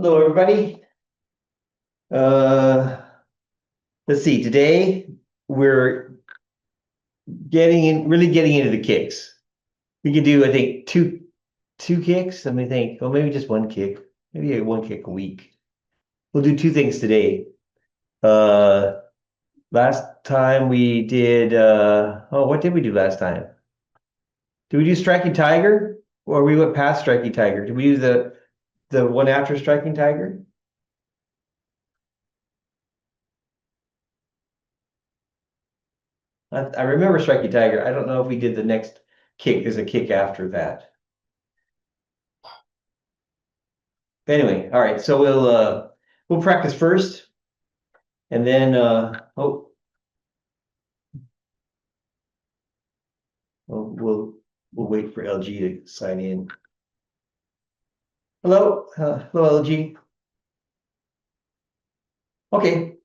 Hello, everybody. Uh, let's see. Today we're really getting into the kicks. We could do, I think, two kicks. Let me think. Well, maybe just one kick. Maybe one kick a week. We'll do two things today. Uh, last time we did. What did we do last time? Did we do Striking Tiger, or we went past Striking Tiger? Did we do the one after Striking Tiger? I remember Striking Tiger. I don't know if we did the next kick as a kick after that. Anyway, all right. So we'll practice first, and then we'll wait for LG to sign in. Hello LG. Okay.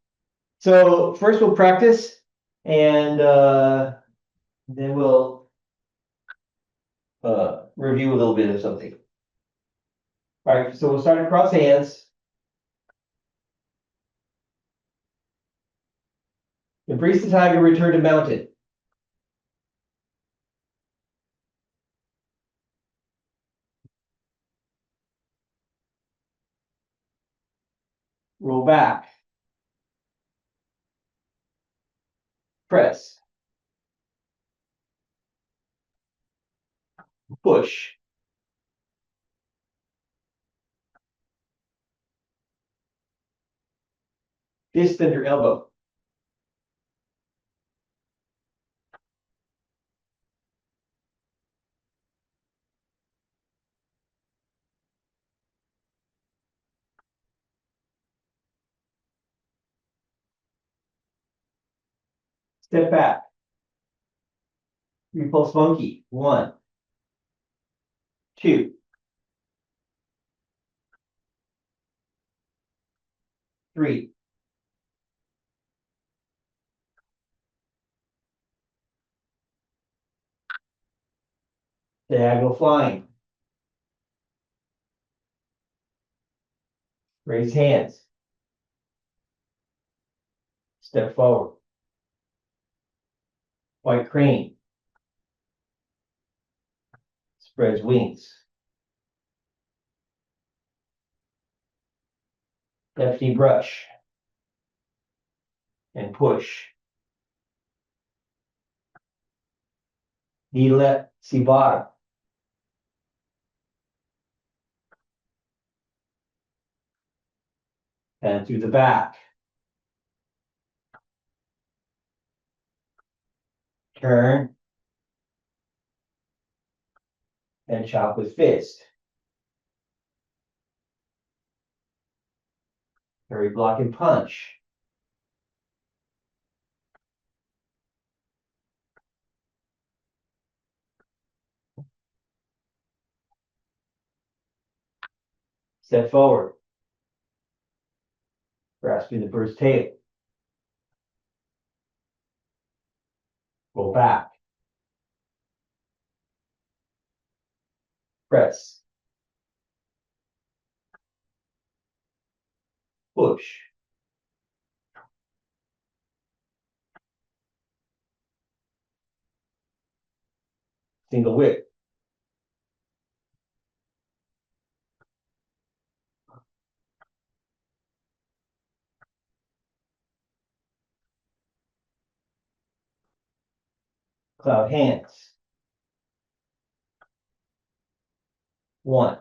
So first we'll practice, and then we'll review a little bit of something. All right. So we'll start across hands. Embrace the tiger. Return to mountain. Roll back. Press. Push. Fist under elbow. Step back. Repulse monkey. 1, 2, 3. Diagonal flying. Raise hands. Step forward. White crane. Spreads wings. Lefty brush. And push. Knee left, see bottom. And through the back. Turn. And chop with fist. Parry, block, and punch. Step forward. Grasping the bird's tail. Roll back. Press. Push. Single whip. Cloud hands. 1,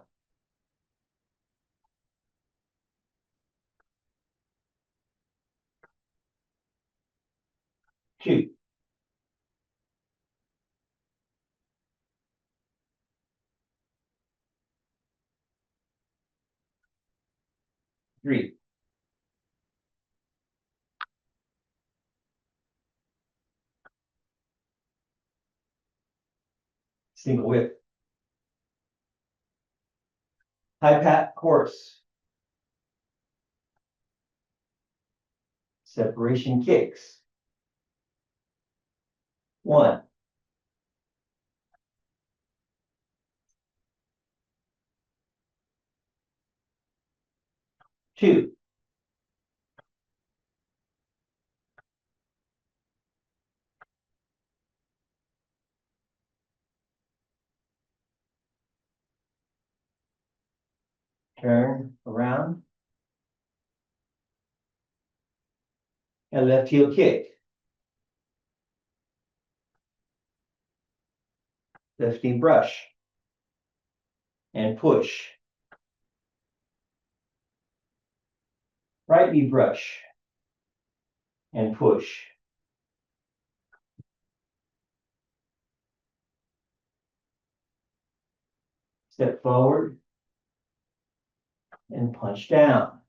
2, 3. Single whip. High pat horse. Separation kicks. 1, 2. Turn around. And left heel kick. Left knee brush. And push. Right knee brush. And push. Step forward. And punch down.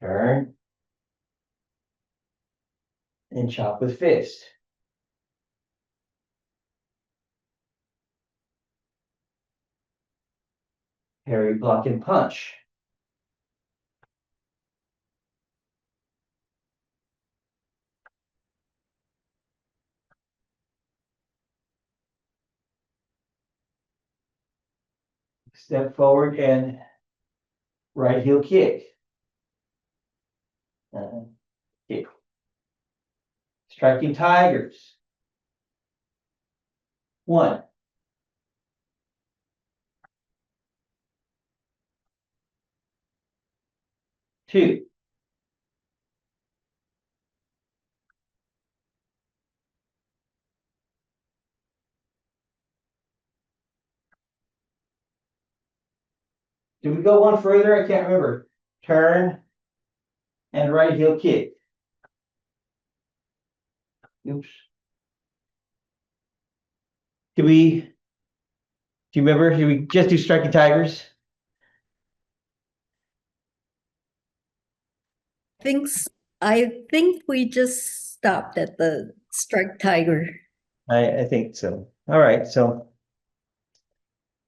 Turn. And chop with fist. Parry, block, and punch. Step forward and right heel kick. Kick. Striking tigers. 1. 2. Did we go one further? I can't remember. Turn and right heel kick. Oops. Do you remember? Did we just do striking tigers? I think we just stopped at the strike tiger. I think so. All right. So,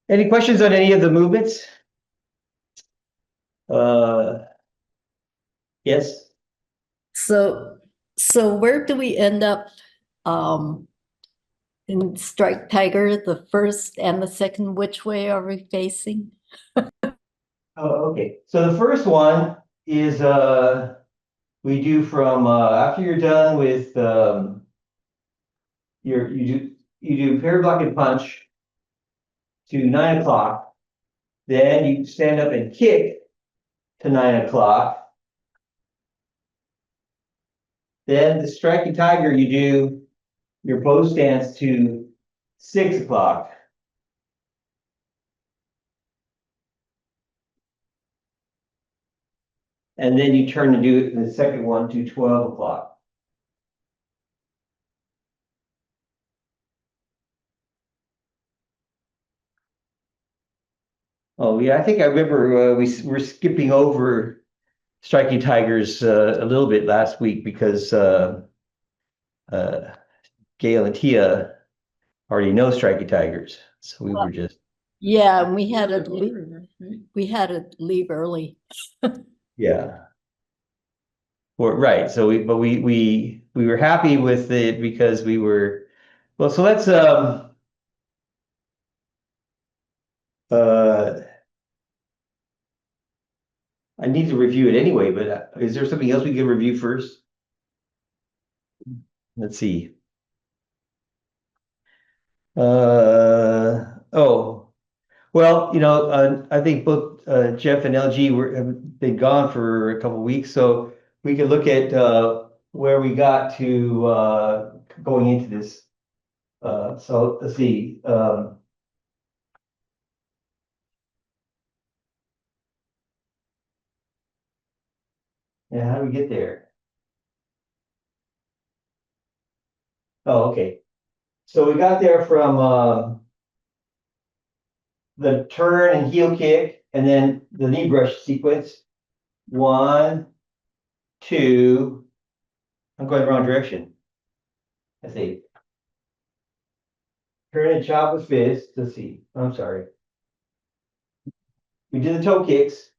any questions on any of the movements? Yes. So where do we end up in strike tiger, the first and the second? Which way are we facing? Oh, okay. So the first one is we do from after you're done with you do parry, block, and punch to 9 o'clock. Then you stand up and kick to 9 o'clock. Then the striking tiger, you do your bow stance to 6 o'clock. And then you turn to do the second one to 12 o'clock. Oh, yeah, I think I remember we were skipping over striking tigers a little bit last week because Gail and Tia already know striking tigers. So we were just, Yeah, we had to leave early. yeah. Well, right. So we were happy with it because we were, well, so let's uh I need to review it anyway, but is there something else we can review first? Let's see. Oh, well, I think both Jeff and LG have been gone for a couple weeks, so we could look at where we got to going into this. So let's see. Yeah, how do we get there? Oh, okay. So we got there from the turn and heel kick, and then the knee brush sequence. 1, 2. I'm going the wrong direction. Let's see. Turn and chop with fist. Let's see. I'm sorry. We did the toe kicks.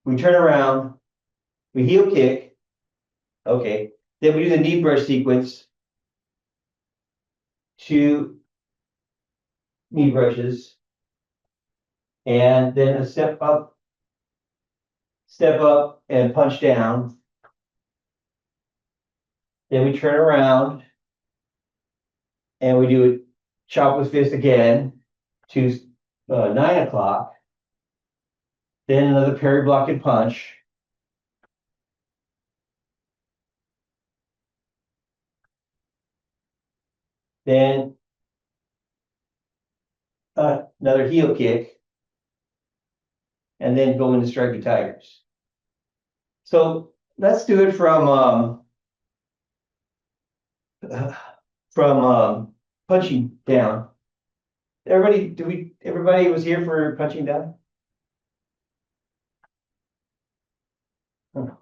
We turn around. We heel kick. Okay. Then we do the knee brush sequence. 2 knee brushes. and then a step up and punch down. Then we turn around and we do a chop with fist again to 9 o'clock. Then another parry block and punch. Then another heel kick, and then go into stripey tigers. So let's do it from punching down. Everybody was here for punching down? All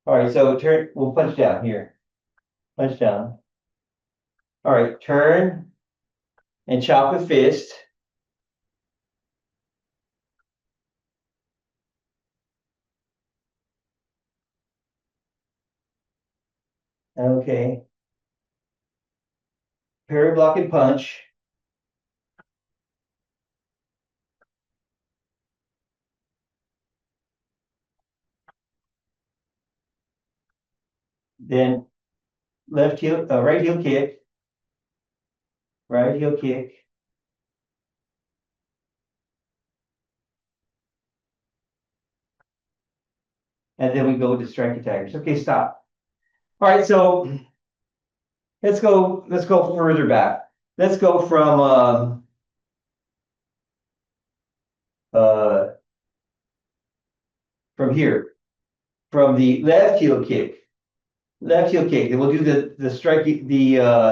right, so we'll punch down here. Punch down. All right, turn and chop with fist. Okay. Parry block and punch. Then right heel kick. Right heel kick. And then we go to strike tigers. Okay, stop. All right, so let's go further back. Let's go uh from here. From the left heel kick. Left heel kick. Then we'll do the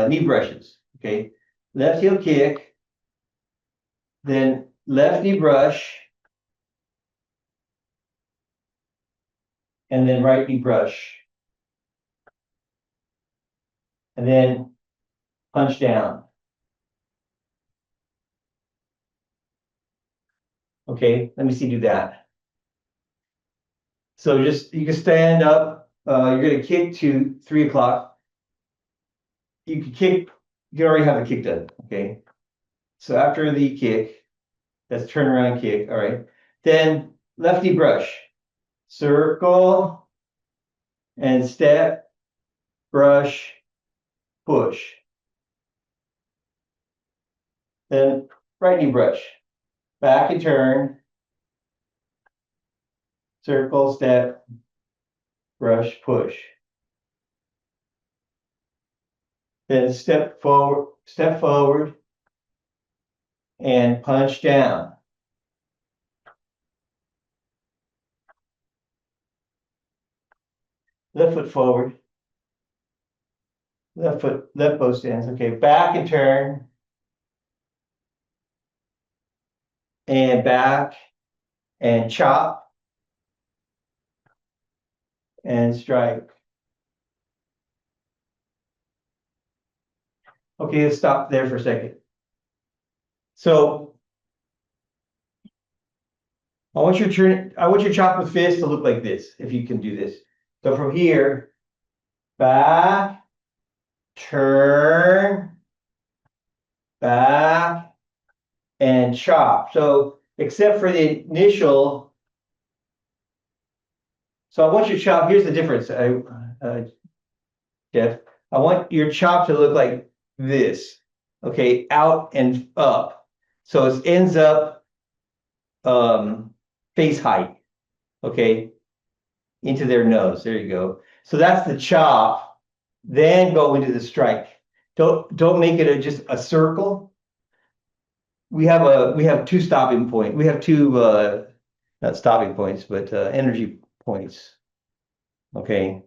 knee brushes. Okay. Left heel kick. Then left knee brush. And then right knee brush. And then punch down. Okay, let me see do that. So you can stand up. You're gonna kick to 3 o'clock. You can already have a kick done. Okay. So after the kick, that's turnaround kick. All right. Then lefty brush, circle, and step, brush, push. Then right knee brush, back and turn, circle, step, brush, push. Then step forward, and punch down. Left foot forward, left both stands. Okay, back and turn, and back, and chop, and strike. Okay, let's stop there for a second. So I want your chop with fist to look like this, if you can do this. So from here, back, turn, back, and chop. So except for the initial, so I want your chop, here's the difference, Jeff. I want your chop to look like this, okay, out and up. So it ends up face height, okay, into their nose. There you go. So that's the chop. Then go into the strike. Don't make it just a circle. We have two stopping points. We have two not stopping points, but energy points. Okay,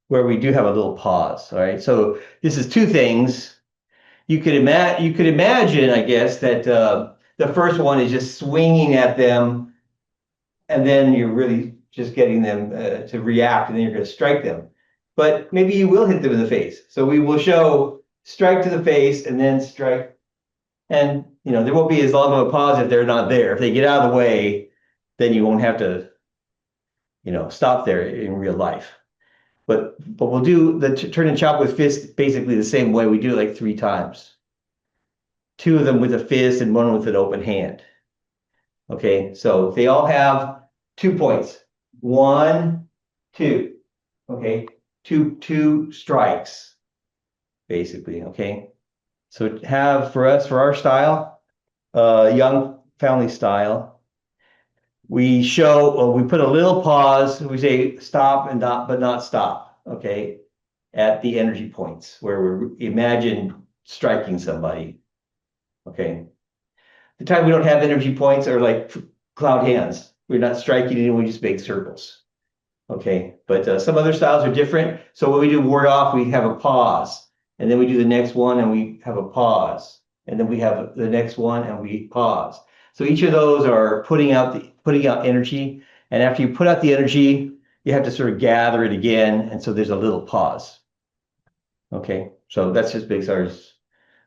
where we do have a little pause. All right. So this is two things. You could imagine, I guess, that the first one is just swinging at them, and then you're really just getting them to react, and then you're going to strike them. But maybe you will hit them in the face. So we will show strike to the face and then strike. And there won't be as long of a pause if they're not there. If they get out of the way, then you won't have to stop there in real life. But we'll do the turn and chop with fist basically the same way. We do it like 3 times. 2 of them with a fist and 1 with an open hand. Okay, so they all have 2 points. 1, 2. Okay, two strikes, basically. Okay, so have for us, for our style, young family style, we show, we put a little pause. We say stop and not, but not stop. Okay, at the energy points where we imagine striking somebody. Okay, the time we don't have energy points are like cloud hands. We're not striking anyone, we just make circles. Okay, but some other styles are different. So when we do ward off, we have a pause, and then we do the next one and we have a pause, and then we have the next one and we pause. So each of those are putting out energy, and after you put out the energy, you have to sort of gather it again, and so there's a little pause. Okay, so that's just makes ours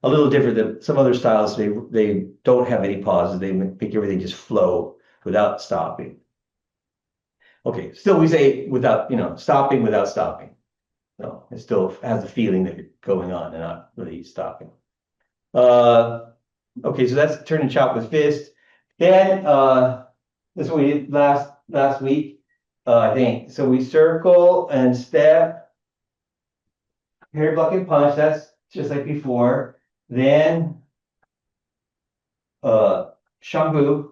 a little different than some other styles. They don't have any pauses. They make everything just flow without stopping. Okay, still we say without, stopping without stopping. No, it still has the feeling that you're going on and not really stopping. Okay, so that's turn and chop with fist. Then this is what we did last week, I think. So we circle and step, parry block and punch. That's just like before. Then Chengfu,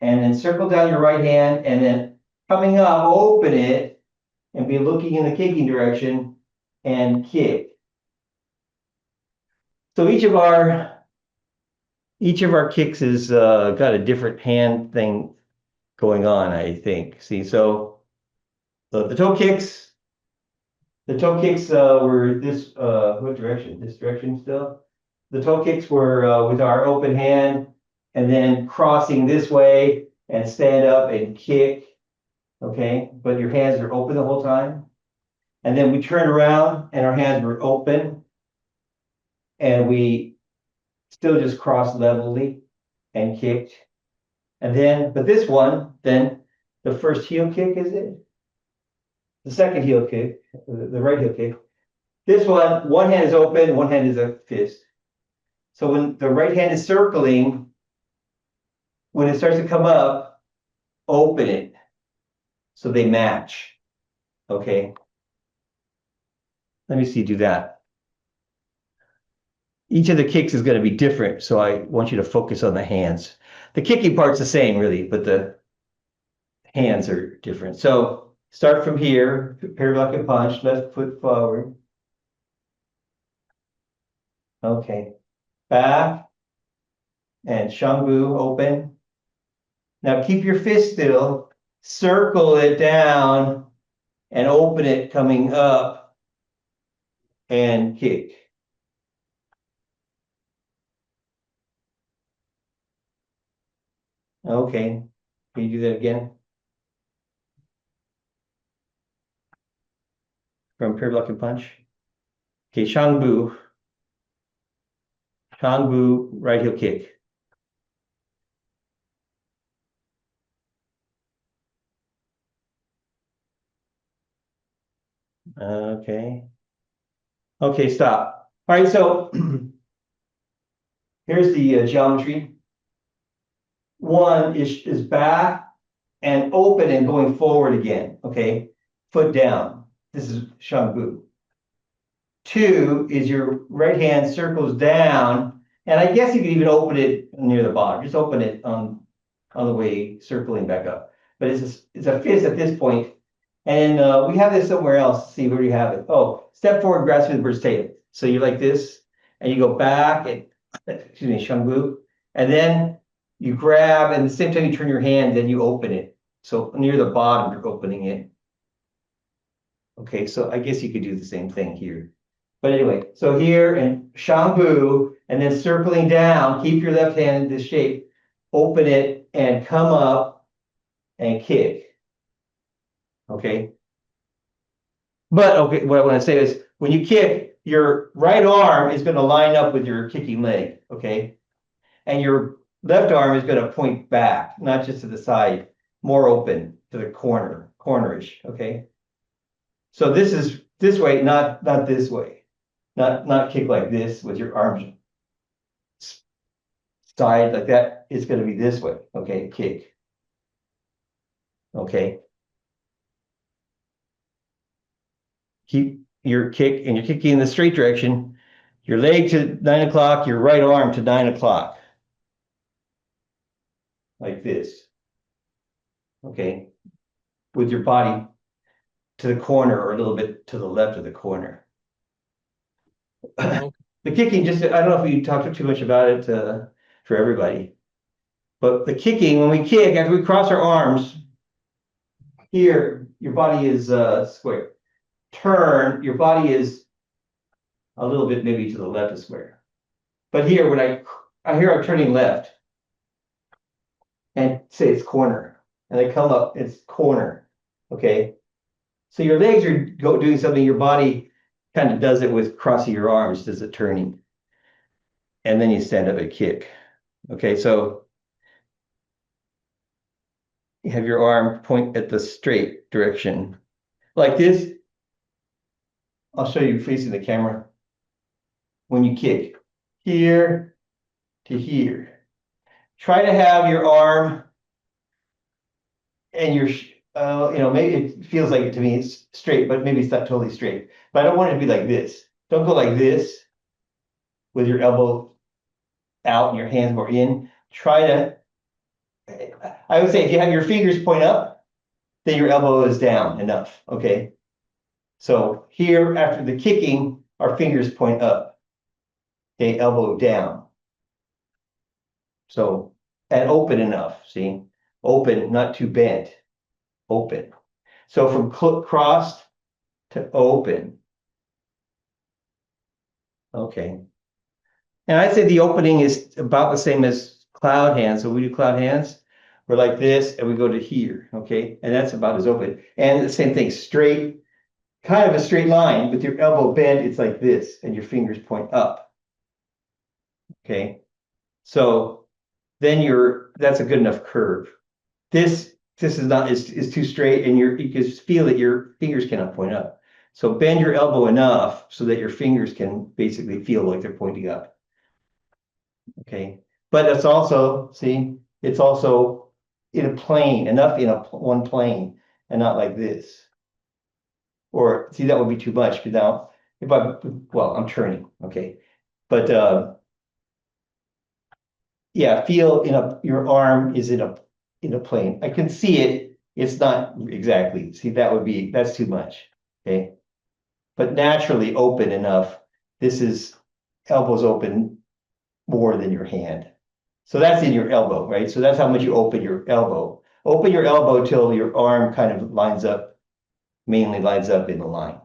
and then circle down your right hand, and then coming up, open it, and be looking in the kicking direction and kick. So each of our kicks is got a different hand thing going on, I think. See, so the toe kicks, were this what direction? This direction still. The toe kicks were with our open hand, and then crossing this way and stand up and kick. Okay, but your hands are open the whole time. And then we turn around and our hands were open, and we still just crossed levelly and kicked. And then, but this one, then the first heel kick, is it? The second heel kick, the right heel kick. This one hand is open, one hand is a fist. So when the right hand is circling, when it starts to come up, open it so they match. Okay. Let me see, do that. Each of the kicks is going to be different, so I want you to focus on the hands. The kicking part's the same, really, but the hands are different. So start from here, parry block and punch, left foot forward. Okay. Back and Chengfu open. Now keep your fist still, circle it down and open it coming up and kick. Okay. Can you do that again? From parry block and punch. Okay, Chengfu, right heel kick. Okay. Okay, stop. All right, so here's the geometry. One is back and open and going forward again. Okay, foot down. This is Chengfu. 2 is your right hand circles down, and I guess you could even open it near the bottom. Just open it on the way circling back up. But it's a fist at this point. And we have this somewhere else. See, where do you have it? Oh, step forward, grasp the bird's tail. So you're like this, and you go back, and excuse me, Chengfu, and then you grab, and at the same time you turn your hand, then you open it. So near the bottom, you're opening it. Okay, so I guess you could do the same thing here. But anyway, so here and Chengfu, and then circling down, keep your left hand in this shape, open it, and come up and kick. Okay. But okay, what I want to say is when you kick, your right arm is going to line up with your kicking leg, okay? And your left arm is going to point back, not just to the side, more open to the cornerish, okay? So this is this way, not this way. Not kick like this with your arms side like that, it's gonna be this way, okay, kick, okay? Keep your kick, and you're kicking in the straight direction, your leg to 9 o'clock, your right arm to 9 o'clock. Like this, okay? With your body to the corner or a little bit to the left of the corner. Okay. The kicking, just, I don't know if we talked too much about it for everybody, but the kicking, when we kick, after we cross our arms, here, your body is square. Turn, your body is a little bit maybe to the left of square. But here, when I hear I'm turning left, and say it's corner, and I come up, it's corner, okay? So your legs are doing something, your body kind of does it with crossing your arms, does it turning. And then you stand up and kick. Okay, so you have your arm point at the straight direction. Like this. I'll show you facing the camera. When you kick, here to here. Try to have your arm and your, maybe it feels like it to me, it's straight, but maybe it's not totally straight. But I don't want it to be like this. Don't go like this with your elbow out and your hands more in. Try to, I would say if you have your fingers point up, then your elbow is down enough, okay? So here, after the kicking, our fingers point up, okay, elbow down. So, and open enough, see? Open, not too bent, open. So from crossed to open. Okay. And I'd say the opening is about the same as cloud hands. So we do cloud hands, we're like this, and we go to here, okay? And that's about as open. And the same thing, straight, kind of a straight line, with your elbow bent, it's like this, and your fingers point up. Okay? So then that's a good enough curve. This is not, is too straight, and you can feel that your fingers cannot point up. So bend your elbow enough so that your fingers can basically feel like they're pointing up. Okay, but it's also, see, it's also in a plane, enough in one plane, and not like this. Or see, that would be too much, because now well, I'm turning, okay. But yeah, feel your arm is in a plane. I can see it, it's not exactly, see, that's too much, okay. But naturally open enough, this is elbows open more than your hand. So that's in your elbow, right? So that's how much you open your elbow. Open your elbow till your arm kind of mainly lines up in the line.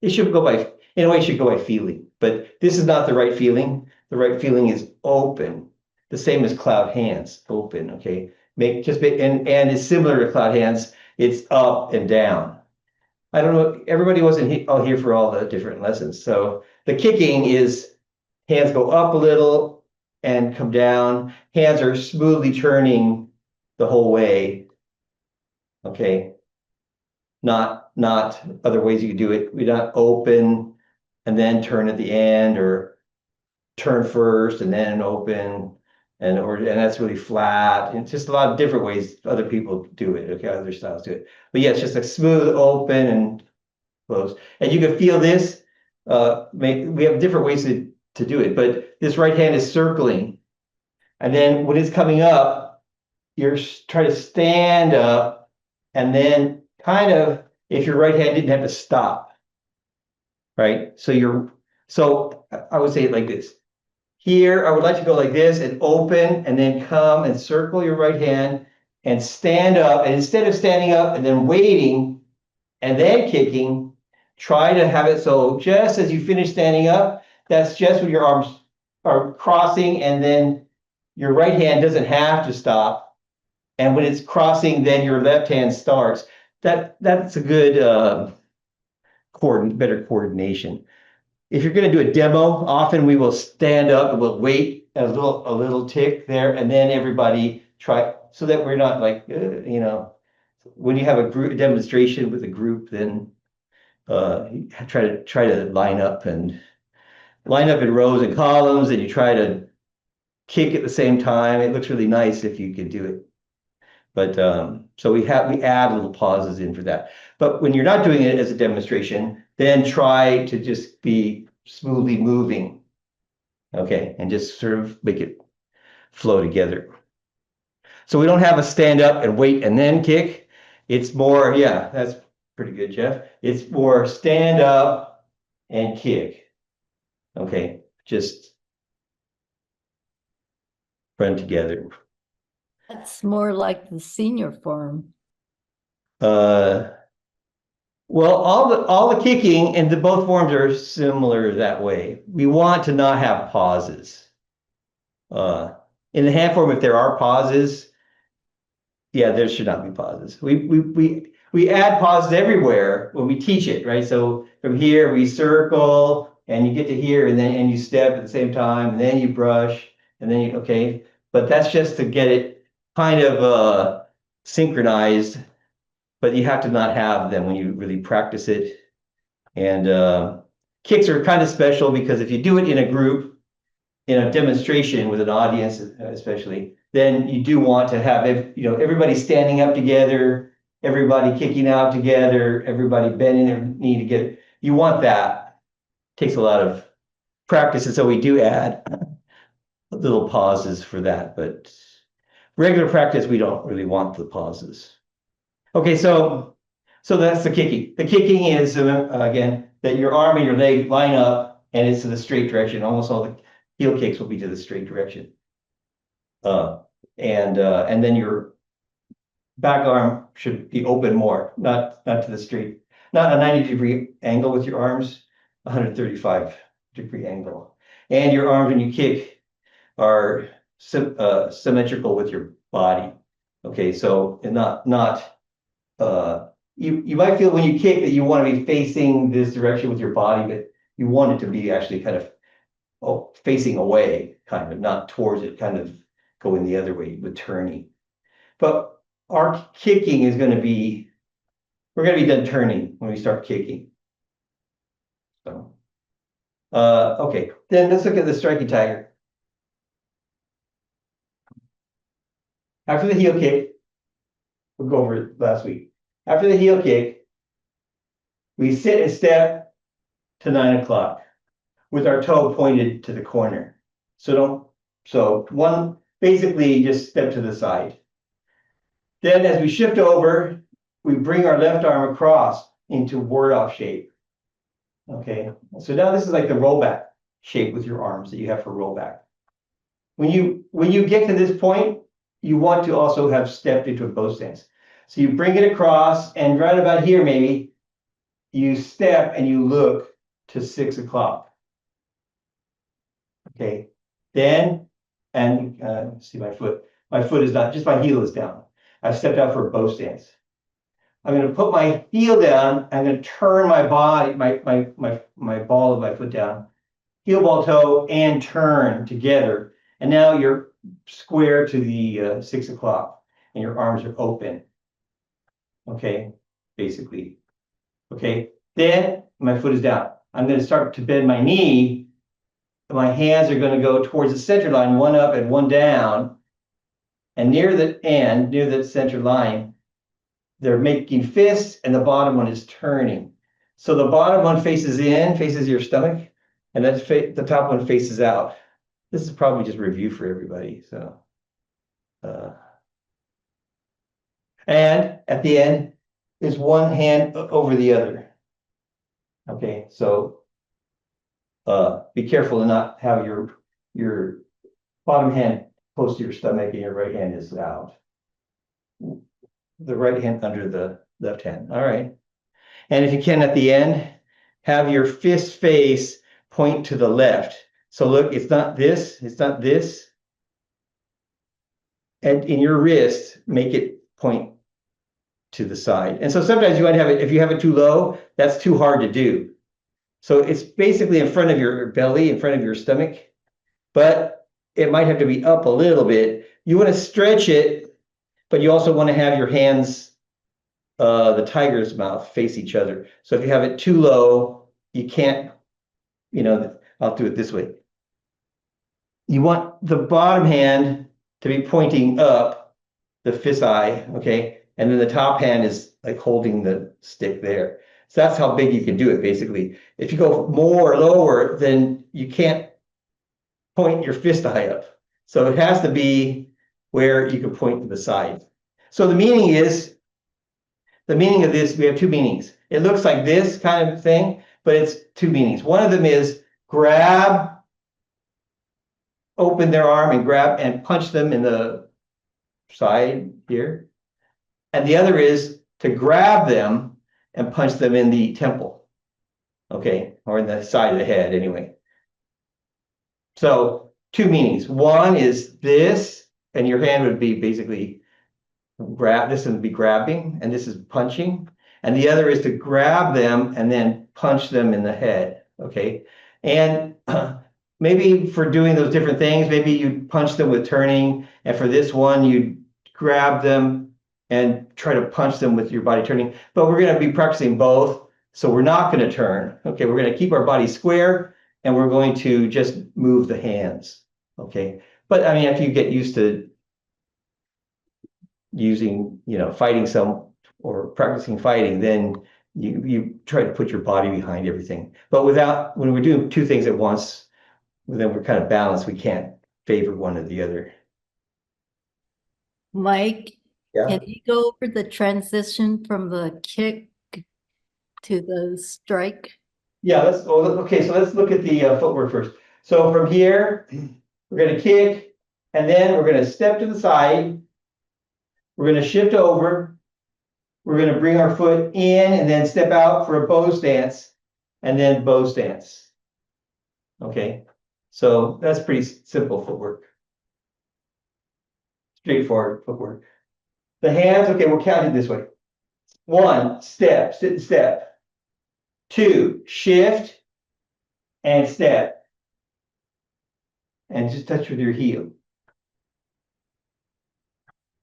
It should go by, in a way, it should go by feeling, but this is not the right feeling. The right feeling is open, the same as cloud hands, open, okay? And it's similar to cloud hands, it's up and down. I don't know, everybody wasn't here for all the different lessons. So the kicking is hands go up a little and come down. Hands are smoothly turning the whole way. Okay. Not other ways you could do it. We not open and then turn at the end, or turn first and then open, and that's really flat. And it's just a lot of different ways other people do it. Okay, other styles do it. But yeah, it's just a smooth open and close. And you can feel this. We have different ways to do it, but this right hand is circling. And then when it's coming up, you're trying to stand up, and then kind of, if your right hand didn't have to stop, right? So I would say it like this. Here, I would like to go like this and open, and then come and circle your right hand and stand up. And instead of standing up and then waiting and then kicking, try to have it so just as you finish standing up, that's just when your arms are crossing, and then your right hand doesn't have to stop. And when it's crossing, then your left hand starts. That's a good better coordination. If you're going to do a demo, often we will stand up and we'll wait a little tick there, and then everybody try, so that we're not like, when you have a demonstration with a group, then try to line up and line up in rows and columns, and you try to kick at the same time. It looks really nice if you could do it. But so we add little pauses in for that. But when you're not doing it as a demonstration, then try to just be smoothly moving. Okay, and just sort of make it flow together. So we don't have a stand up and wait and then kick. It's more, yeah, that's pretty good, Jeff. It's more stand up and kick. Okay, just run together. That's more like the senior form. Well, all the kicking and both forms are similar that way. We want to not have pauses. In the hand form, if there are pauses, yeah, there should not be pauses. We add pauses everywhere when we teach it, right? So from here we circle, and you get to here, and you step at the same time, and then you brush, and then you okay. But that's just to get it kind of synchronized. But you have to not have them when you really practice it. And kicks are kind of special because if you do it in a group, in a demonstration with an audience, especially, then you do want to have everybody standing up together, everybody kicking out together, everybody bending their knee together. You want that. It takes a lot of practice, and so we do add little pauses for that. But regular practice, we don't really want the pauses. Okay, so that's the kicking. The kicking is again that your arm and your leg line up, and it's to the straight direction. Almost all the heel kicks will be to the straight direction. And then your back arm should be open more, not to the straight, not a 90-degree angle with your arms, 135-degree angle. And your arms when you kick are symmetrical with your body. Okay, so and not you might feel when you kick that you want to be facing this direction with your body, but you want it to be actually kind of facing away, kind of not towards it, kind of going the other way with turning. But our kicking is going to be, we're going to be done turning when we start kicking. So, okay, then let's look at the striking tiger. After the heel kick, we'll go over it last week. After the heel kick, we sit and step to 9 o'clock with our toe pointed to the corner. So basically just step to the side. Then as we shift over, we bring our left arm across into ward off shape. Okay, so now this is like the rollback shape with your arms that you have for rollback. When you get to this point, you want to also have stepped into a bow stance. So you bring it across, and right about here, maybe, you step and you look to 6 o'clock. Okay, then, and see my foot. My foot is not, just my heel is down. I've stepped out for a bow stance. I'm going to put my heel down. I'm going to turn my body, my ball of my foot down, heel, ball, toe, and turn together. And now you're square to the 6 o'clock, and your arms are open. Okay, basically. Okay, then my foot is down. I'm going to start to bend my knee. My hands are going to go towards the center line, one up and one down. And near the end, near the center line, they're making fists, and the bottom one is turning. So the bottom one faces in, faces your stomach, and the top one faces out. This is probably just review for everybody. So, and at the end is one hand over the other. Okay, so be careful to not have your bottom hand close to your stomach and your right hand is out. The right hand under the left hand. All right. And if you can, at the end, have your fist face point to the left. So look, it's not this, it's not this. And in your wrist, make it point to the side. And so sometimes you might have it, if you have it too low, that's too hard to do. So it's basically in front of your belly, in front of your stomach, but it might have to be up a little bit. You want to stretch it, but you also want to have your hands, the tiger's mouth, face each other. So if you have it too low, you can't, I'll do it this way. You want the bottom hand to be pointing up, the fist eye, okay? And then the top hand is like holding the stick there. So that's how big you can do it, basically. If you go more lower, then you can't point your fist eye up. So it has to be where you can point to the side. So the meaning of this, we have two meanings. It looks like this kind of thing, but it's two meanings. One of them is grab, open their arm and grab and punch them in the side here. And the other is to grab them and punch them in the temple. Okay, or in the side of the head anyway. So two meanings. One is this, and your hand would be basically grab, this would be grabbing, and this is punching. And the other is to grab them and then punch them in the head. Okay. And maybe for doing those different things, maybe you punch them with turning. And for this one, you grab them and try to punch them with your body turning. But we're going to be practicing both. So we're not going to turn. Okay. We're going to keep our body square and we're going to just move the hands. Okay. But I mean, if you get used to using, fighting some or practicing fighting, then you try to put your body behind everything. But when we're doing two things at once, then we're kind of balanced. We can't favor one or the other. Mike, Yeah. can you go over the transition from the kick to the strike? Yeah, okay, so let's look at the footwork first. So from here, we're going to kick, and then we're going to step to the side. We're going to shift over. We're going to bring our foot in and then step out for a bow stance, and then bow stance. Okay, so that's pretty simple footwork. Straightforward footwork. The hands, okay, we're counting this way. 1, step, sit and step. 2, shift and step. And just touch with your heel.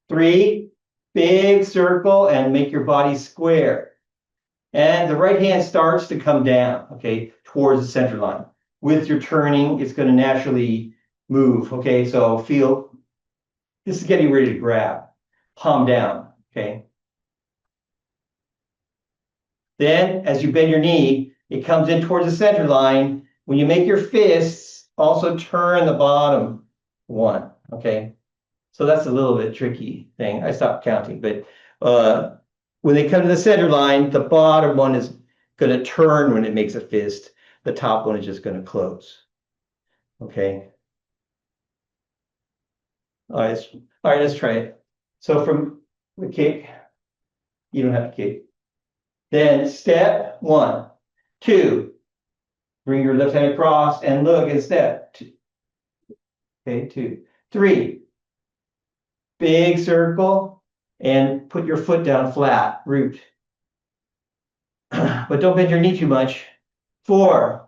3, big circle and make your body square. And the right hand starts to come down, okay, towards the center line. With your turning, it's going to naturally move, okay? So feel, this is getting ready to grab. Palm down, okay? Then, as you bend your knee, it comes in towards the center line. When you make your fists, also turn the bottom one, okay? So that's a little bit tricky thing. I stopped counting, but when they come to the center line, the bottom one is going to turn when it makes a fist. The top one is just going to close, okay? All right, let's try it. So from the kick, you don't have to kick. Then step 1, 2, bring your left hand across and look and step. 2. Okay, 2, 3, big circle and put your foot down flat, root. But don't bend your knee too much. 4,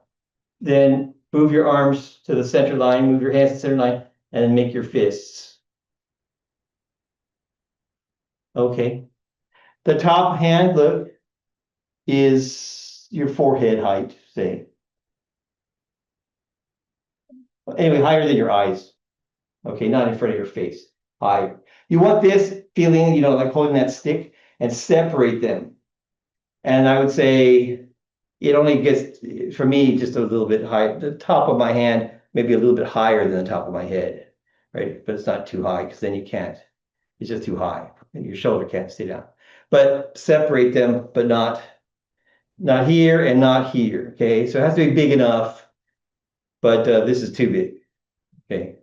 then move your arms to the center line, move your hands to the center line, and then make your fists. Okay. The top hand, look, is your forehead height, say. Anyway, higher than your eyes. Okay, not in front of your face. High. You want this feeling, like holding that stick and separate them. And I would say it only gets, for me, just a little bit high. The top of my hand, maybe a little bit higher than the top of my head, right? But it's not too high because then you can't. It's just too high and your shoulder can't stay down. But separate them, but not here and not here, okay? So it has to be big enough, but this is too big, okay?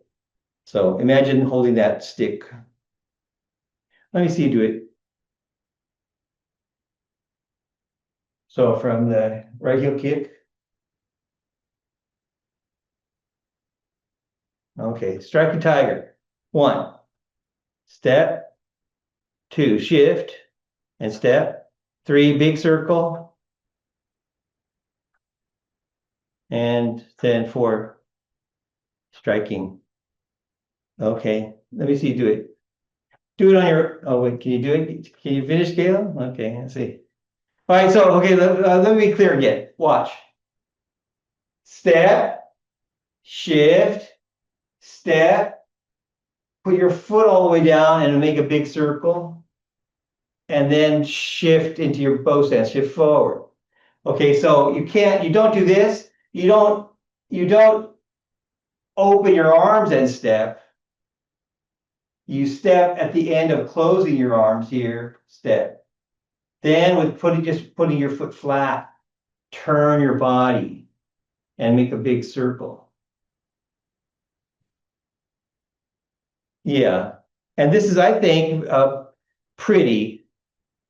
So imagine holding that stick. Let me see you do it. So from the right heel kick. Okay, striking tiger. 1, step. 2, shift and step. 3, big circle. And then 4, striking. Okay, let me see you do it. Do it on your, oh wait, can you do it? Can you finish, Gail? Okay, let's see. All right, so, okay, let me be clear again. Watch. Step, shift, step, put your foot all the way down and make a big circle. And then shift into your bow stance, shift forward. Okay, so you don't do this. You don't open your arms and step. You step at the end of closing your arms here, step. Then with putting your foot flat, turn your body and make a big circle. Yeah. And this is, I think, pretty,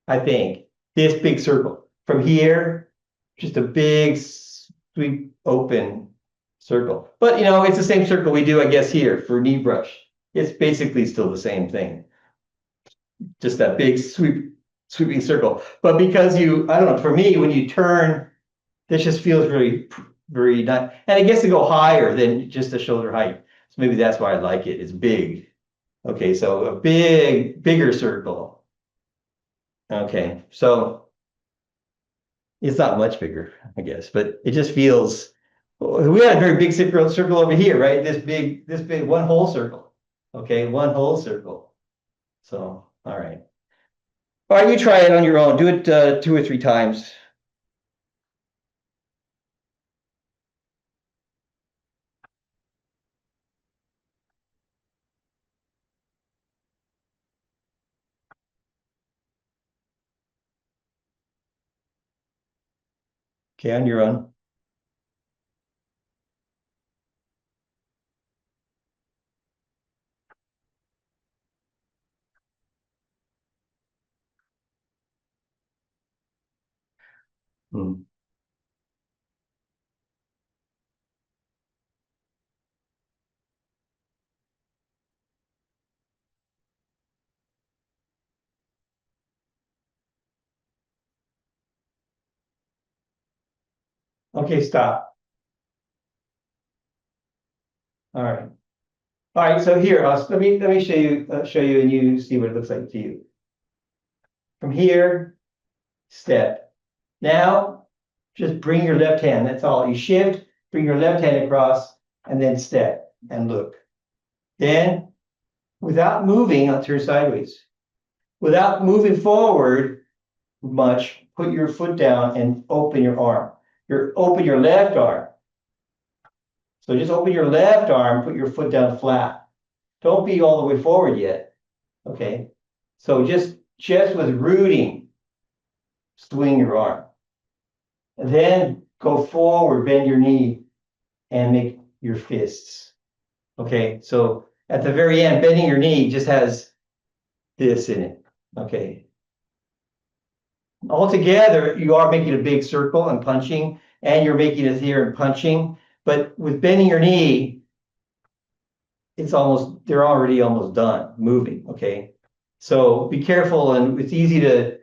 I think, this big circle. From here, just a big sweep open circle. But it's the same circle we do, I guess, here for knee brush. It's basically still the same thing. Just that big sweeping circle. But because I don't know, for me, when you turn, this just feels very, very nice. And it gets to go higher than just the shoulder height. So maybe that's why I like it. It's big. Okay, so a bigger circle. Okay, so it's not much bigger, I guess, but it just feels, we had a very big circle over here, right? This big, one whole circle. Okay, one whole circle. So, all right. All right, you try it on your own. Do it 2 or 3 times. Okay, on your own. Hmm. Okay, stop. All right. All right, so here, let me show you, and you see what it looks like to you. From here, step. Now, just bring your left hand. That's all. You shift, bring your left hand across, and then step and look. Then, without moving, I'll turn sideways. Without moving forward much, put your foot down and open your arm. Open your left arm. So just open your left arm, put your foot down flat. Don't be all the way forward yet. Okay. So just with rooting, swing your arm. And then go forward, bend your knee, and make your fists. Okay. So at the very end, bending your knee just has this in it. Okay. Altogether, you are making a big circle and punching, and you're making it here and punching. But with bending your knee, they're already almost done moving. Okay. So be careful, and it's easy to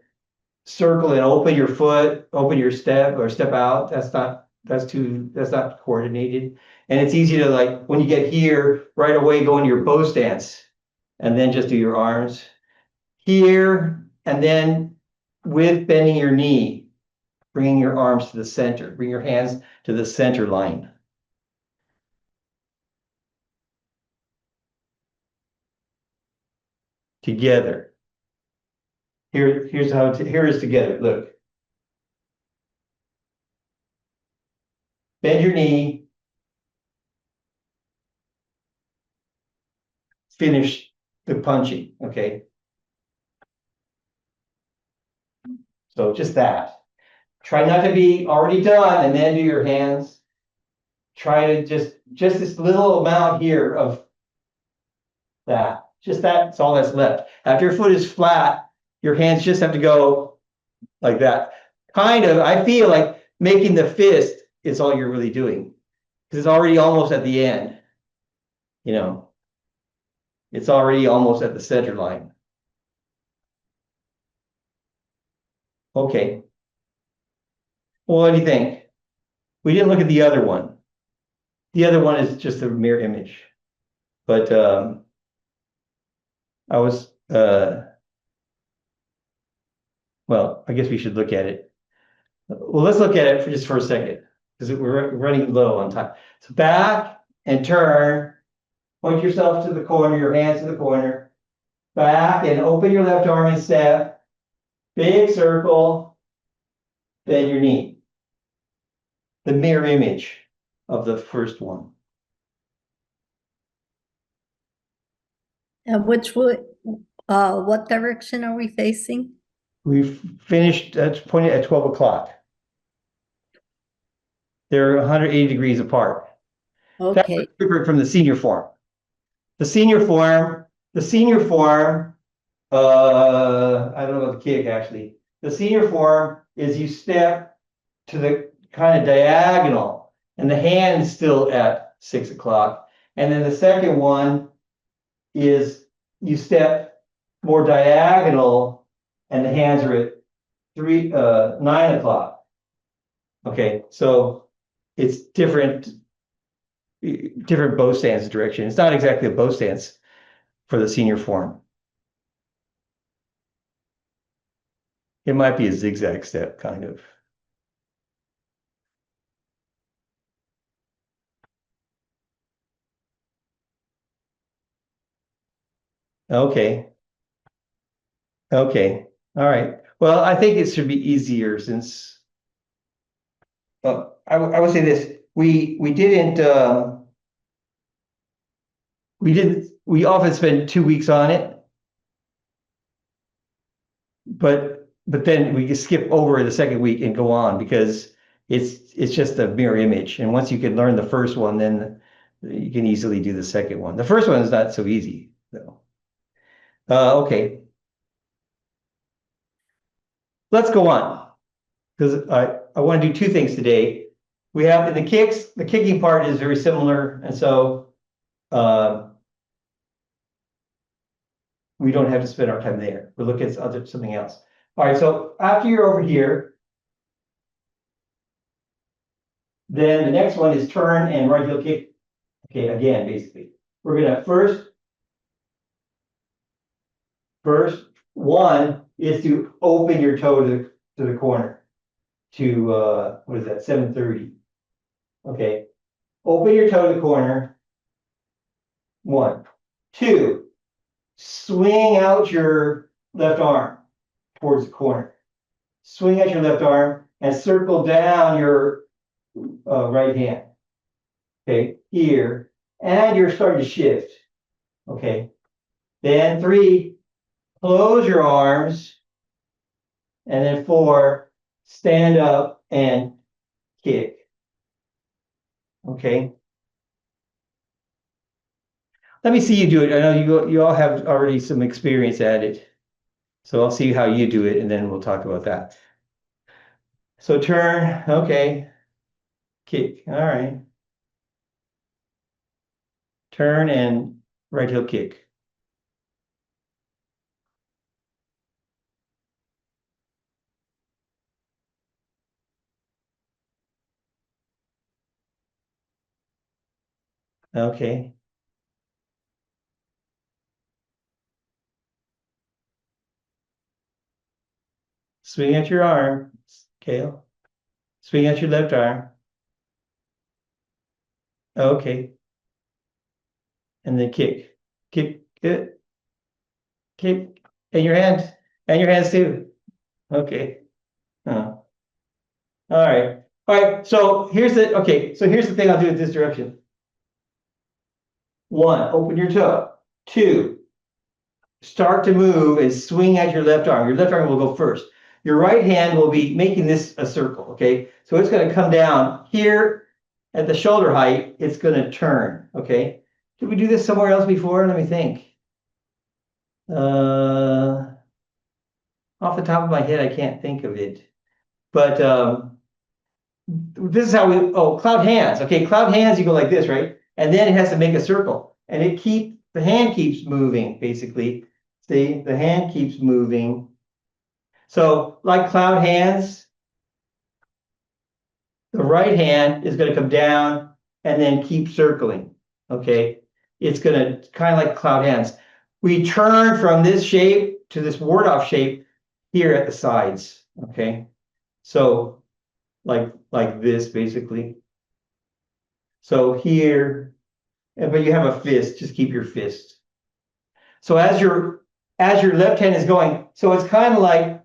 circle and open your foot, open your step or step out. That's not coordinated. And it's easy to, like, when you get here, right away go into your bow stance and then just do your arms here. And then with bending your knee, bringing your arms to the center, bring your hands to the center line. Together. Here is together. Look. Bend your knee. Finish the punching, okay? So just that. Try not to be already done and then do your hands. Try to just this little amount here of that. Just that's all that's left. After your foot is flat, your hands just have to go like that. Kind of, I feel like making the fist is all you're really doing. Because it's already almost at the end. It's already almost at the center line. Okay. Well, what do you think? We didn't look at the other one. The other one is just a mirror image. But I was, well, I guess we should look at it. Well, let's look at it for a second, because we're running low on time. So back, and turn. Point yourself to the corner, your hands to the corner. Back and open your left arm and step. Big circle. Bend your knee. The mirror image of the first one. And what direction are we facing? We've finished pointing at 12 o'clock. They're 180 degrees apart. That's Okay, different from the senior form. The senior form, I don't know about the kick actually. The senior form is you step to the kind of diagonal and the hand's still at 6 o'clock. And then the second one is you step more diagonal and the hands are at 9 o'clock. Okay, so it's different bow stance direction. It's not exactly a bow stance for the senior form. It might be a zigzag step, kind of. Okay. Okay. All right. Well, I think it should be easier since I would say this. We often spend 2 weeks on it, but then we just skip over the second week and go on because it's just a mirror image. And once you can learn the first one, then you can easily do the second one. The first one is not so easy, though. Okay. Let's go on because I want to do two things today. We have in the kicks, the kicking part is very similar, and so we don't have to spend our time there. We'll look at something else. All right, so after you're over here, then the next one is turn and right heel kick. Okay, again, basically, we're gonna first one is to open your toe to the corner to what is that, 730. Okay, open your toe to the corner. 1, 2, swing out your left arm towards the corner. Swing out your left arm and circle down your right hand. Okay, here, and you're starting to shift. Okay, then 3, close your arms, and then 4, stand up and kick. Okay. Let me see you do it. I know you all have already some experience at it. So I'll see how you do it and then we'll talk about that. So turn, okay. Kick, all right. Turn and right heel kick. Okay. Swing at your arm, Kale. Swing at your left arm. Okay. And then kick. Kick, good. Kick. And your hands. And your hands too. Okay. All right. All right. So here's the thing I'll do in this direction. 1, open your toe. 2, start to move and swing at your left arm. Your left arm will go first. Your right hand will be making this a circle, okay? So it's going to come down here at the shoulder height. It's going to turn, okay? Did we do this somewhere else before? Let me think. Off the top of my head, I can't think of it. But this is how cloud hands. Okay, cloud hands, you go like this, right? And then it has to make a circle. And the hand keeps moving, basically. See, the hand keeps moving. So like cloud hands, the right hand is going to come down and then keep circling. Okay, it's going to kind of like cloud hands. We turn from this shape to this ward off shape here at the sides. Okay, so like this basically. So here but you have a fist, just keep your fist. So as your left hand is going, so it's kind of like,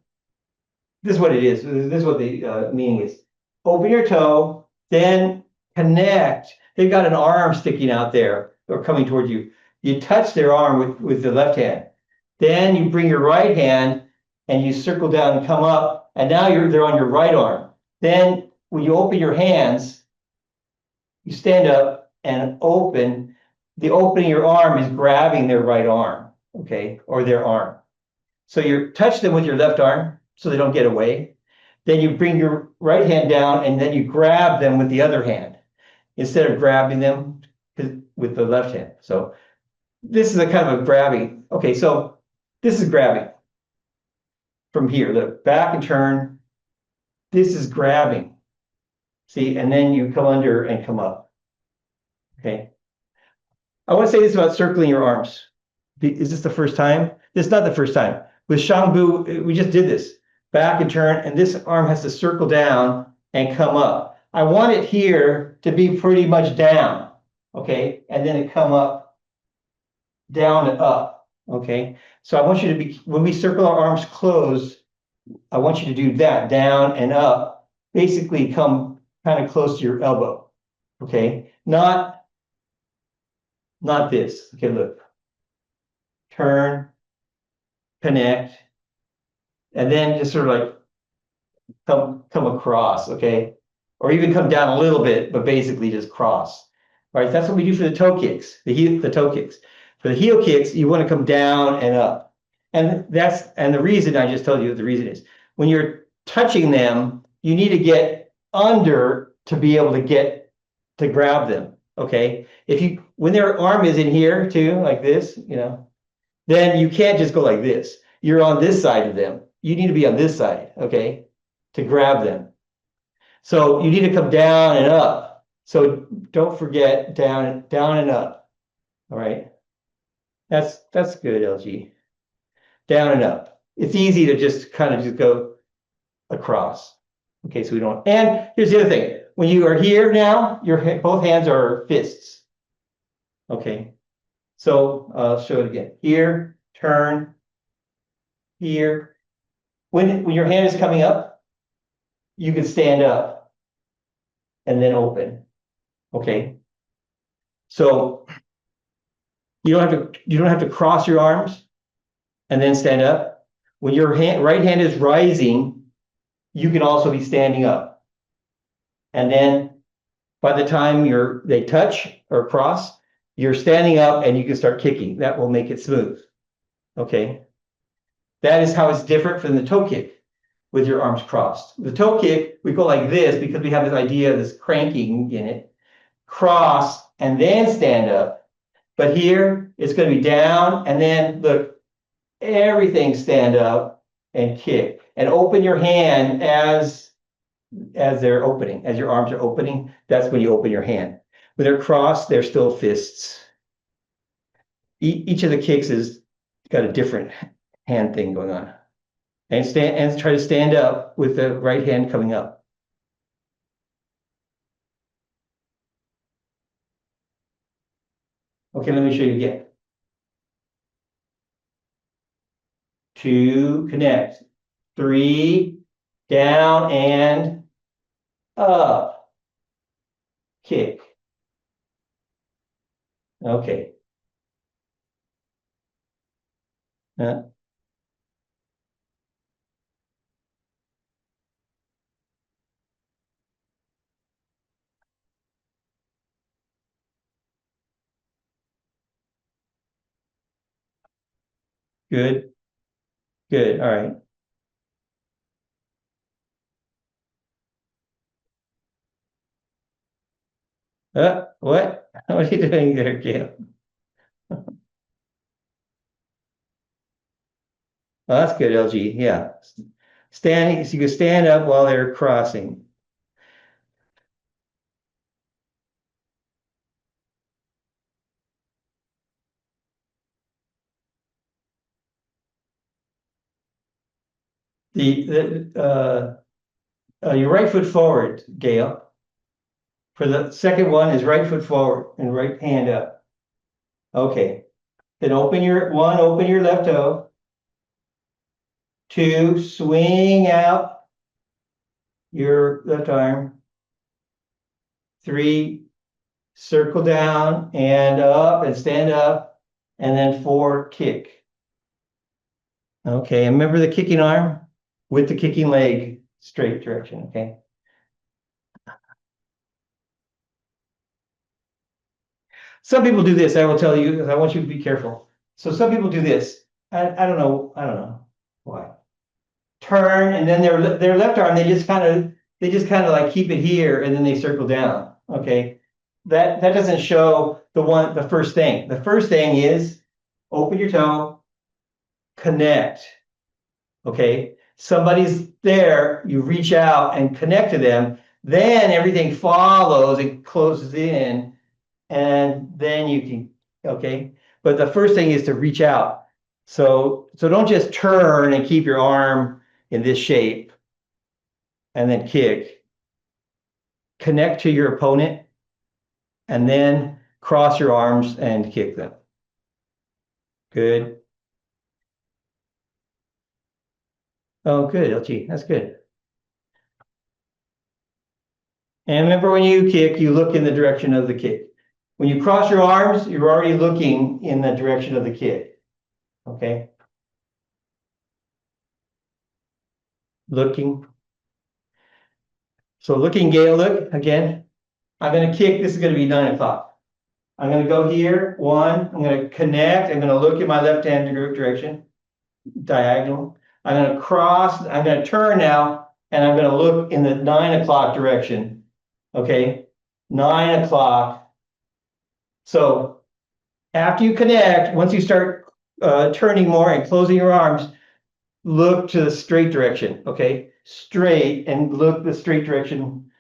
this is what it is. This is what the meaning is. Open your toe, then connect. They've got an arm sticking out there or coming towards you. You touch their arm with the left hand. Then you bring your right hand and you circle down and come up, and now they're on your right arm. Then when you open your hands, you stand up and open. The opening your arm is grabbing their right arm, okay, or their arm. So you touch them with your left arm so they don't get away. Then you bring your right hand down and then you grab them with the other hand instead of grabbing them with the left hand. So this is a kind of a grabbing. Okay, so this is grabbing from here. Look, back and turn. This is grabbing. See, and then you come under and come up. Okay. I want to say this about circling your arms. Is this the first time? This is not the first time. With Chengfu, we just did this. Back and turn, and this arm has to circle down and come up. I want it here to be pretty much down, okay? And then it come up, down and up, okay? So I want you to be, when we circle our arms closed, I want you to do that, down and up. Basically come kind of close to your elbow, okay? Not this. Okay, look. Turn, connect, and then just sort of like come across, okay? Or even come down a little bit, but basically just cross. All right, that's what we do for the toe kicks, the toe kicks. For the heel kicks, you want to come down and up. And the reason I just told you what the reason is. When you're touching them, you need to get under to be able to grab them, okay? When their arm is in here too, like this, then you can't just go like this. You're on this side of them. You need to be on this side, okay, to grab them. So you need to come down and up. So don't forget down and up. All right. That's good, LG. Down and up. It's easy to just kind of just go across. Okay, so we don't. And here's the other thing. When you are here now, both hands are fists. Okay. So I'll show it again. Here, turn, here. When your hand is coming up, you can stand up and then open. Okay. So you don't have to cross your arms and then stand up. When your right hand is rising, you can also be standing up. And then by the time they touch or cross, you're standing up and you can start kicking. That will make it smooth. Okay. That is how it's different from the toe kick with your arms crossed. The toe kick, we go like this because we have this idea of this cranking in it. Cross and then stand up. But here it's going to be down and then look, everything stand up and kick. And open your hand as they're opening, as your arms are opening. That's when you open your hand. When they're crossed, they're still fists. Each of the kicks has got a different hand thing going on. And try to stand up with the right hand coming up. Okay, let me show you again. 2, connect. 3, down and up. Kick. Okay. Good. Good. All right. What? What are you doing there, Gail? Oh, that's good, LG. Yeah. Standing, so you can stand up while they're crossing. Your right foot forward, Gail. For the second one is right foot forward and right hand up. Okay. Then open your left toe. 2, swing out your left arm. 3, circle down and up and stand up. And then 4, kick. Okay, and remember the kicking arm with the kicking leg straight direction, okay? Some people do this, I will tell you, I want you to be careful. So some people do this. I don't know why. Turn, and then their left arm, they just kind of like keep it here and then they circle down. Okay. That doesn't show the first thing. The first thing is open your toe, connect. Okay. Somebody's there, you reach out and connect to them, then everything follows and closes in, and then you can, okay. But the first thing is to reach out. So don't just turn and keep your arm in this shape and then kick. Connect to your opponent and then cross your arms and kick them. Good. Oh, good, LG. That's good. And remember, when you kick, you look in the direction of the kick. When you cross your arms, you're already looking in the direction of the kick. Okay. Looking. So looking, Gail, look again. I'm going to kick. This is going to be 9 o'clock. I'm going to go here. 1. I'm going to connect. I'm going to look in my left hand direction, diagonal. I'm going to cross. I'm going to turn now, and I'm going to look in the 9 o'clock direction. Okay, 9 o'clock. So after you connect, once you start turning more and closing your arms, look to the straight direction. Okay, straight, and look the straight direction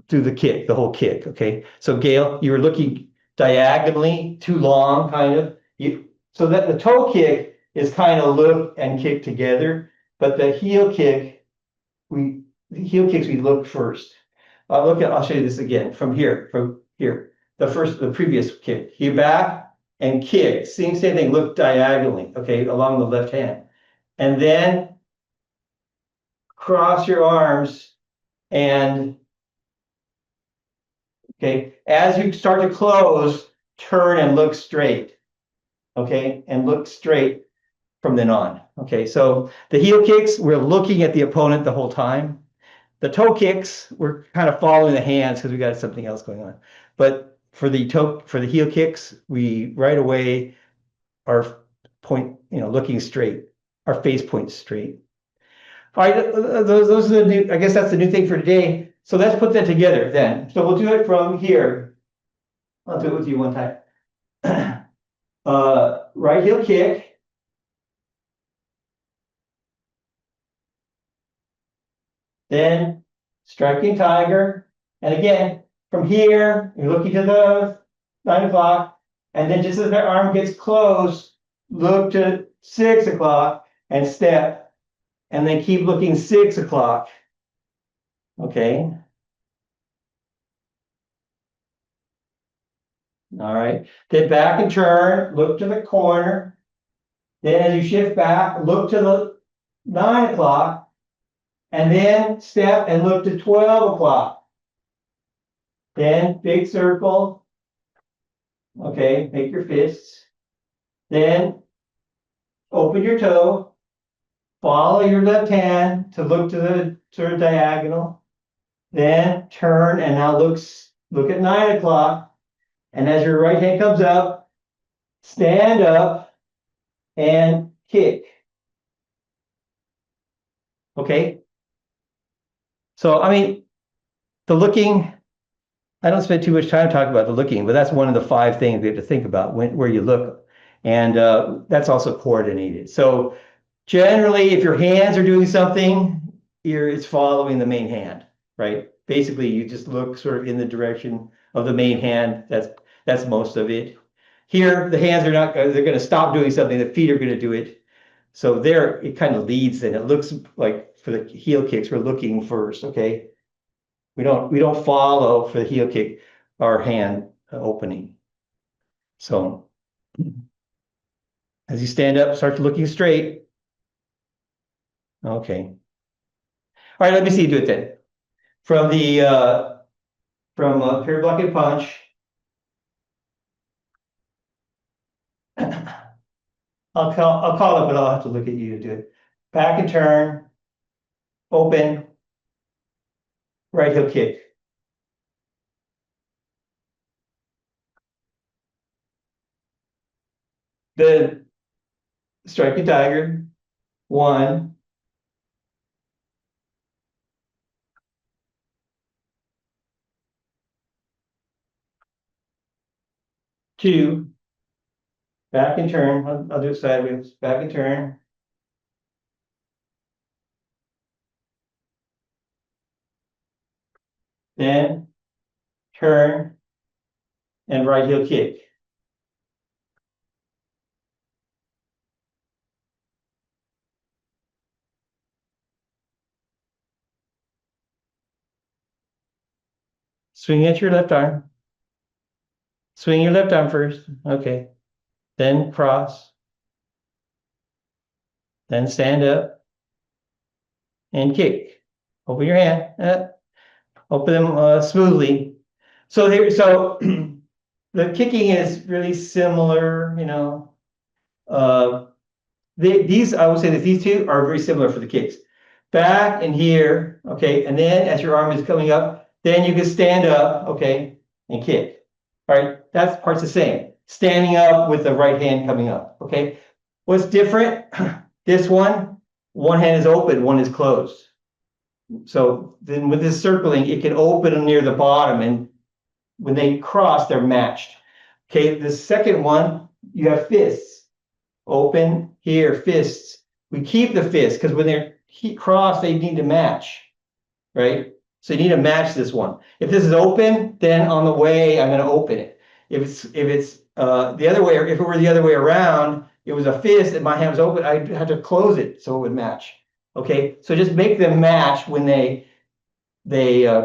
through the kick, the whole kick. Okay, so Gail, you were looking diagonally, too long, kind of. So that the toe kick is kind of look and kick together, but the heel kick, we look first. I'll show you this again from here. The previous kick. Heel back and kick. Same thing. Look diagonally. Okay, along the left hand, and then cross your arms and. Okay, as you start to close, turn and look straight. Okay, and look straight from then on. Okay, so the heel kicks, we're looking at the opponent the whole time. The toe kicks, we're kind of following the hands because we got something else going on. But for the heel kicks, we right away are looking straight. Our face points straight. All right, those are the new. I guess that's the new thing for today. So let's put that together then. So we'll do it from here. I'll do it with you one time. Right heel kick. Then striking tiger. And again, from here, you're looking to the 9 o'clock. And then just as their arm gets close, look to 6 o'clock and step. And then keep looking 6 o'clock. Okay. All right. Then back and turn, look to the corner. Then as you shift back, look to the 9 o'clock. And then step and look to 12 o'clock. Then big circle. Okay, make your fists. Then open your toe. Follow your left hand to look to the diagonal. Then turn and now look at 9 o'clock. And as your right hand comes up, stand up and kick. Okay. So, I mean, the looking, I don't spend too much time talking about the looking, but that's one of the 5 things we have to think about where you look. And that's also coordinated. So generally, if your hands are doing something, it's following the main hand, right? Basically, you just look sort of in the direction of the main hand. That's most of it. Here, the hands are not, they're going to stop doing something. The feet are going to do it. So there, it kind of leads, and it looks like for the heel kicks, we're looking first, okay? We don't follow for the heel kick our hand opening. So as you stand up, start looking straight. Okay. All right, let me see you do it then. From the period blocking punch. I'll call it, but I'll have to look at you to do it. Back and turn, open, right heel kick. Then striking tiger, 1, 2, back and turn. I'll do it sideways. Back and turn. Then turn and right heel kick. Swing at your left arm. Swing your left arm first. Okay. Then cross. Then stand up and kick. Open your hand. Open them smoothly. So here, the kicking is really similar, you know. These, I would say that these two are very similar for the kicks. Back and here, okay, and then as your arm is coming up, then you can stand up, okay, and kick. All right, that part's the same. Standing up with the right hand coming up, okay. What's different? This one hand is open, one is closed. So then with this circling, it can open near the bottom, and when they cross, they're matched. Okay, the second one, you have fists. Open here, fists. We keep the fists because when they're crossed, they need to match, right? So you need to match this one. If this is open, then on the way, I'm going to open it. If it's the other way, if it were the other way around, it was a fist and my hand was open, I'd have to close it so it would match. Okay, so just make them match when they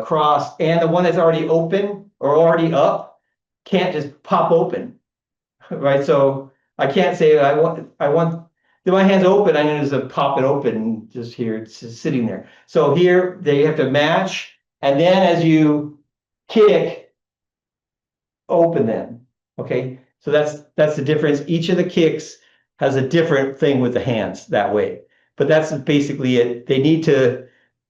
cross, and the one that's already open or already up can't just pop open, right? So I can't say I want my hand's open, I'm gonna just pop it open just here, it's just sitting there. So here they have to match, and then as you kick, open them. Okay, so that's the difference. Each of the kicks has a different thing with the hands that way, but that's basically it. They need to,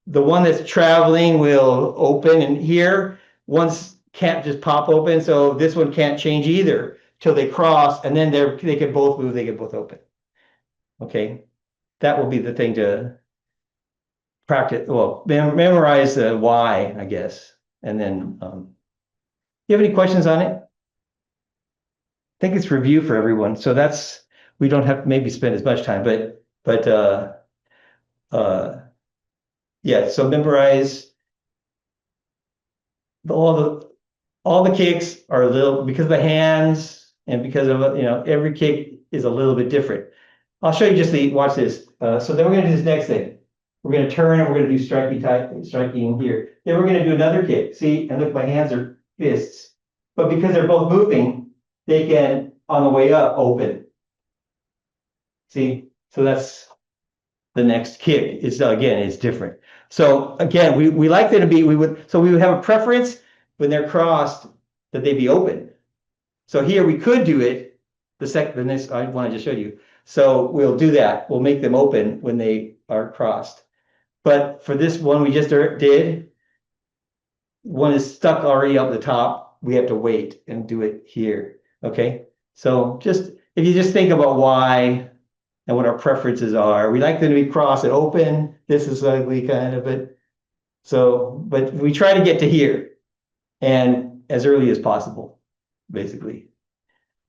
the one that's traveling will open, and here one's can't just pop open, so this one can't change either till they cross, and then they can both move, they can both open. Okay, that will be the thing to practice. Well, memorize the why, I guess, and then you have any questions on it? I think it's review for everyone, so that's, we don't have to maybe spend as much time, but yeah, so memorize all the kicks are a little, because of the hands and because of, you know, every kick is a little bit different. I'll show you just watch this. So then we're gonna do this next thing. We're gonna turn and we're gonna do striking here. Then we're gonna do another kick. See, and look, my hands are fists, but because they're both moving, they can, on the way up, open. See, so that's the next kick. Is again, it's different. So again, we like them to be, we would have a preference when they're crossed that they be open. So here we could do it, the next, I wanted to show you. So we'll do that. We'll make them open when they are crossed. But for this one we just did, one is stuck already up the top. We have to wait and do it here. Okay. So just, if you just think about why and what our preferences are, we like them to be crossed and open. This is ugly kind of it. So, but we try to get to here and as early as possible, basically.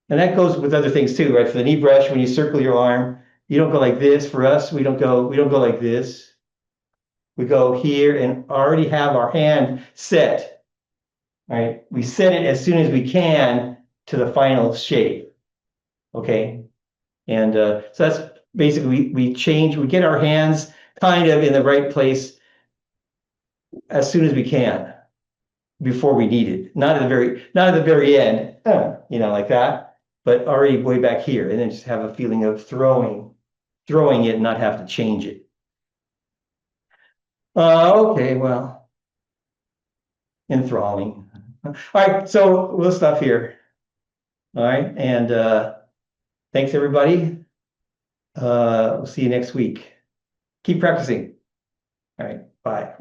And that goes with other things too, right? For the knee brush, when you circle your arm, you don't go like this. For us, we don't go like this. We go here and already have our hand set, right? We set it as soon as we can to the final shape, okay? And so that's basically, we get our hands kind of in the right place as soon as we can, before we need it. Not at the very end, you know, like that. but already way back here, and then just have a feeling of throwing it and not have to change it. Okay, well, enthralling. All right, so we'll stop here. All right, and thanks everybody. We'll see you next week. Keep practicing. All right, bye.